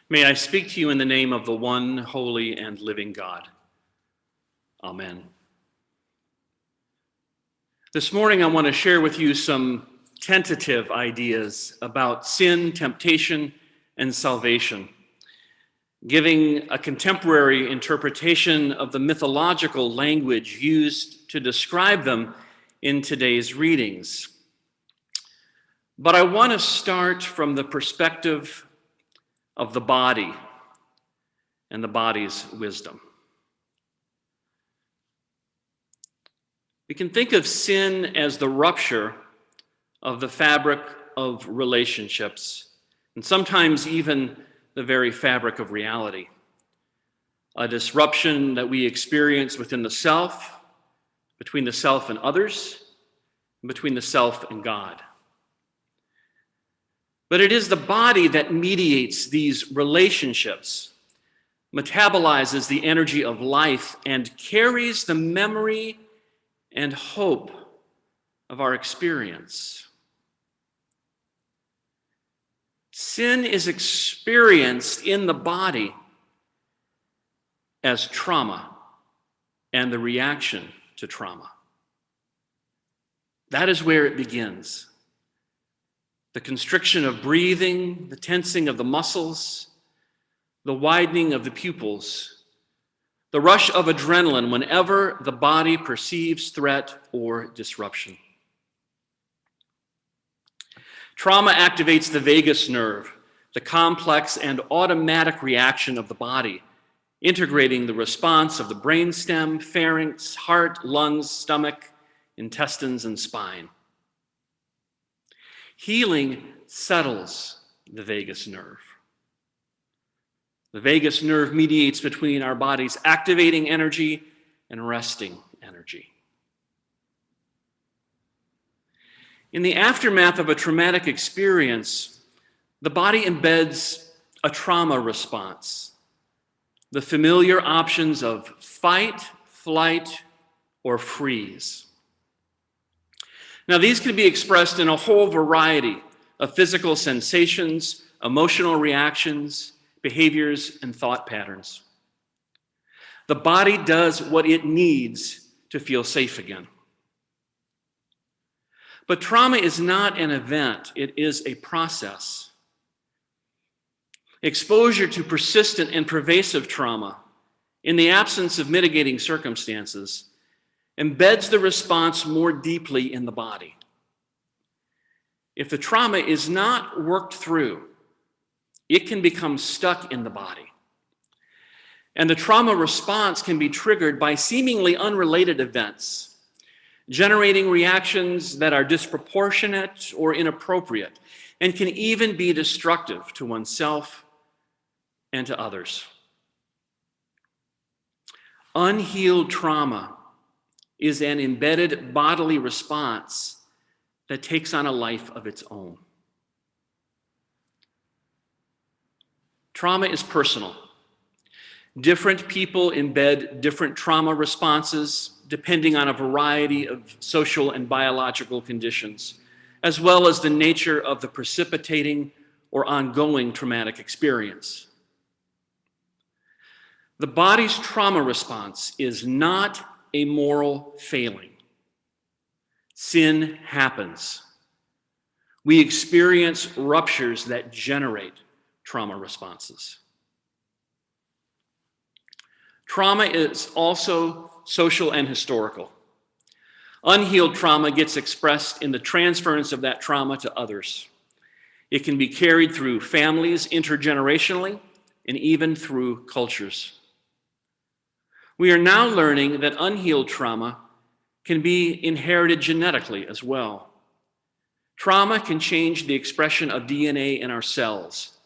May I speak to you in the name of the one holy and living God. Amen. This morning I want to share with you some tentative ideas about sin, temptation, and salvation, giving a contemporary interpretation of the mythological language used to describe them in today's readings. But I want to start from the perspective of the body and the body's wisdom. We can think of sin as the rupture of the fabric of relationships, and sometimes even the very fabric of reality. A disruption that we experience within the self, between the self and others, and between the self and God. But it is the body that mediates these relationships, metabolizes the energy of life, and carries the memory and hope of our experience. Sin is experienced in the body as trauma and the reaction to trauma. That is where it begins. The constriction of breathing, the tensing of the muscles, the widening of the pupils, the rush of adrenaline whenever the body perceives threat or disruption. Trauma activates the vagus nerve, the complex and automatic reaction of the body, integrating the response of the brainstem, pharynx, heart, lungs, stomach, intestines, and spine. Healing settles the vagus nerve. The vagus nerve mediates between our body's activating energy and resting energy. In the aftermath of a traumatic experience, the body embeds a trauma response, the familiar options of fight, flight, or freeze. Now, these can be expressed in a whole variety of physical sensations, emotional reactions, behaviors, and thought patterns. The body does what it needs to feel safe again. But trauma is not an event, it is a process. Exposure to persistent and pervasive trauma, in the absence of mitigating circumstances, embeds the response more deeply in the body. If the trauma is not worked through, it can become stuck in the body. And the trauma response can be triggered by seemingly unrelated events, generating reactions that are disproportionate or inappropriate, and can even be destructive to oneself and to others. Unhealed trauma is an embedded bodily response that takes on a life of its own. Trauma is personal. Different people embed different trauma responses depending on a variety of social and biological conditions, as well as the nature of the precipitating or ongoing traumatic experience. The body's trauma response is not a moral failing. Sin happens. We experience ruptures that generate trauma responses. Trauma is also social and historical. Unhealed trauma gets expressed in the transference of that trauma to others. It can be carried through families intergenerationally and even through cultures. We are now learning that unhealed trauma can be inherited genetically as well. Trauma can change the expression of DNA in our cells,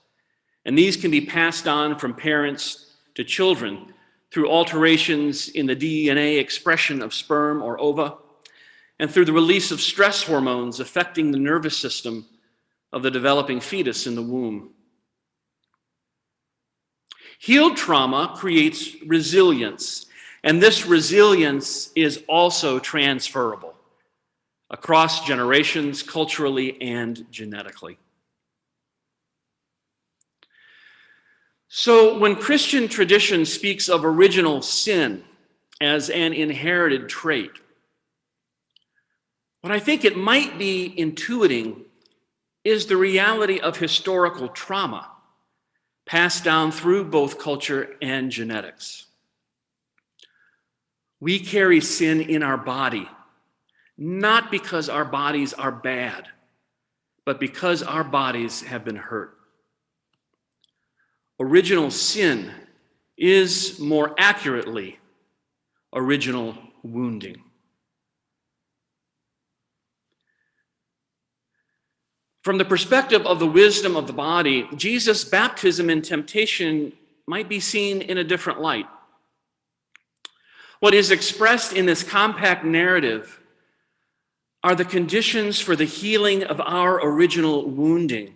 and these can be passed on from parents to children through alterations in the DNA expression of sperm or ova, and through the release of stress hormones affecting the nervous system of the developing fetus in the womb. Healed trauma creates resilience, and this resilience is also transferable across generations, culturally and genetically. So when Christian tradition speaks of original sin as an inherited trait, what I think it might be intuiting is the reality of historical trauma passed down through both culture and genetics. We carry sin in our body, not because our bodies are bad, but because our bodies have been hurt. Original sin is more accurately original wounding. From the perspective of the wisdom of the body, Jesus' baptism and temptation might be seen in a different light. What is expressed in this compact narrative are the conditions for the healing of our original wounding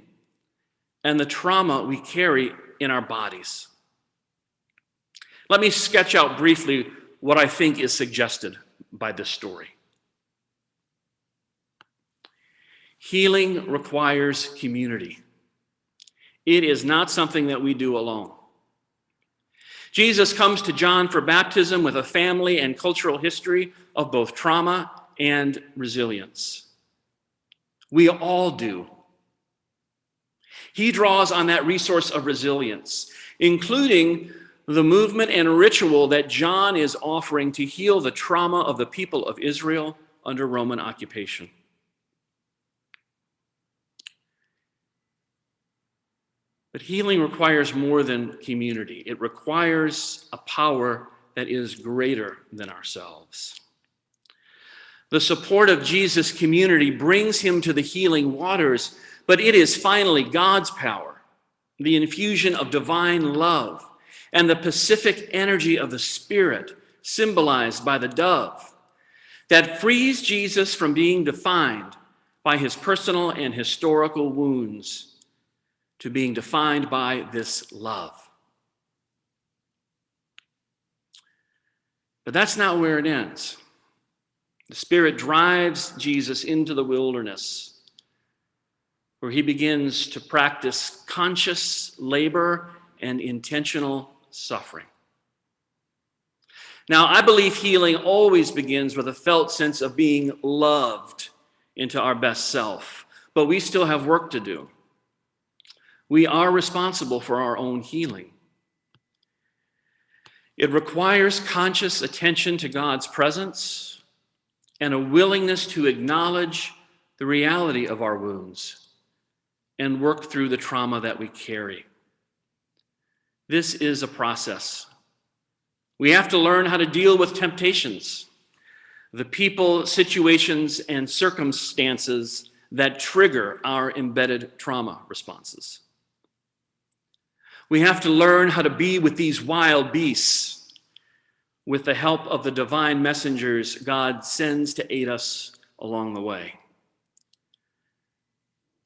and the trauma we carry in our bodies. Let me sketch out briefly what I think is suggested by this story. Healing requires community. It is not something that we do alone. Jesus comes to John for baptism with a family and cultural history of both trauma and resilience. We all do. He draws on that resource of resilience, including the movement and ritual that John is offering to heal the trauma of the people of Israel under Roman occupation. But healing requires more than community. It requires a power that is greater than ourselves. The support of Jesus' community brings him to the healing waters, but it is finally God's power, the infusion of divine love, and the pacific energy of the Spirit, symbolized by the dove, that frees Jesus from being defined by his personal and historical wounds to being defined by this love. But that's not where it ends. The Spirit drives Jesus into the wilderness, where he begins to practice conscious labor and intentional suffering. Now, I believe healing always begins with a felt sense of being loved into our best self, but we still have work to do. We are responsible for our own healing. It requires conscious attention to God's presence and a willingness to acknowledge the reality of our wounds and work through the trauma that we carry. This is a process. We have to learn how to deal with temptations, the people, situations, and circumstances that trigger our embedded trauma responses. We have to learn how to be with these wild beasts with the help of the divine messengers God sends to aid us along the way.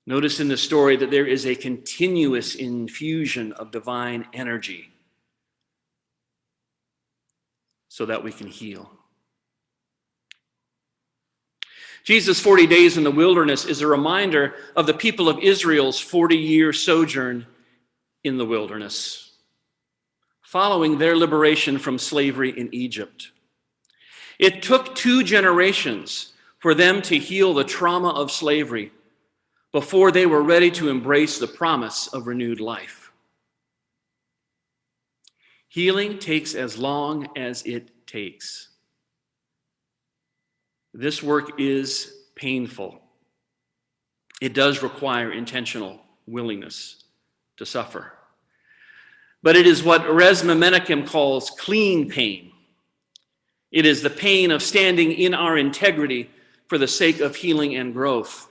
Notice in the story that there is a continuous infusion of divine energy so that we can heal. Jesus' 40 days in the wilderness is a reminder of the people of Israel's 40-year sojourn in the wilderness, following their liberation from slavery in Egypt. It took 2 generations for them to heal the trauma of slavery before they were ready to embrace the promise of renewed life. Healing takes as long as it takes. This work is painful. It does require intentional willingness to suffer. But it is what Resma Menakem calls clean pain. It is the pain of standing in our integrity for the sake of healing and growth,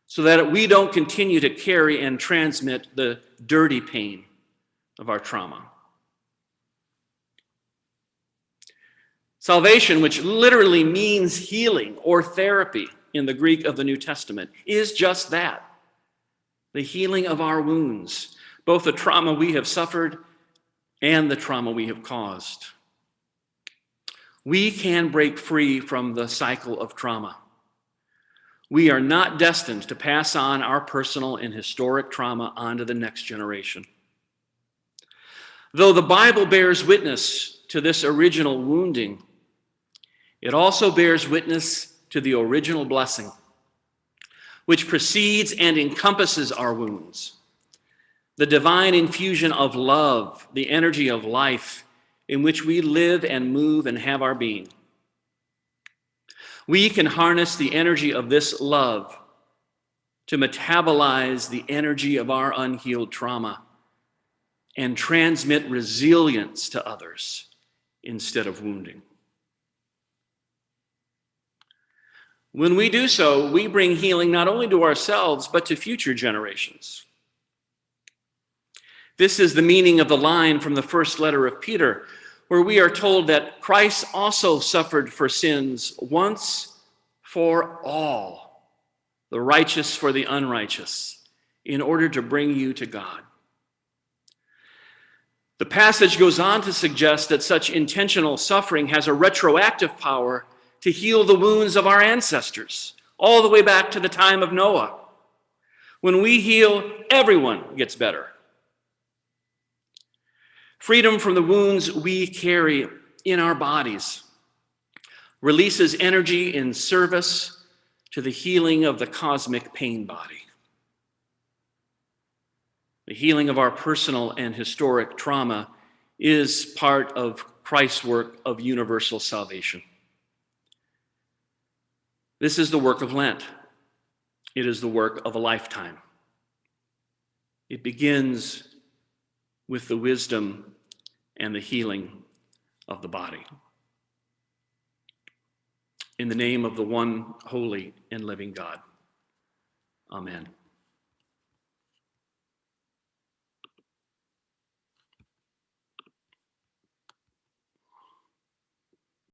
so that we don't continue to carry and transmit the dirty pain of our trauma. Salvation, which literally means healing or therapy in the Greek of the New Testament, is just that. The healing of our wounds, both the trauma we have suffered and the trauma we have caused. We can break free from the cycle of trauma. We are not destined to pass on our personal and historic trauma onto the next generation. Though the Bible bears witness to this original wounding, it also bears witness to the original blessing, which precedes and encompasses our wounds. The divine infusion of love, the energy of life in which we live and move and have our being. We can harness the energy of this love to metabolize the energy of our unhealed trauma and transmit resilience to others instead of wounding. When we do so, we bring healing not only to ourselves, but to future generations. This is the meaning of the line from the first letter of Peter, where we are told that Christ also suffered for sins once for all, the righteous for the unrighteous, in order to bring you to God. The passage goes on to suggest that such intentional suffering has a retroactive power to heal the wounds of our ancestors, all the way back to the time of Noah. When we heal, everyone gets better. Freedom from the wounds we carry in our bodies releases energy in service to the healing of the cosmic pain body. The healing of our personal and historic trauma is part of Christ's work of universal salvation. This is the work of Lent. It is the work of a lifetime. It begins with the wisdom and the healing of the body. In the name of the one holy and living God. Amen.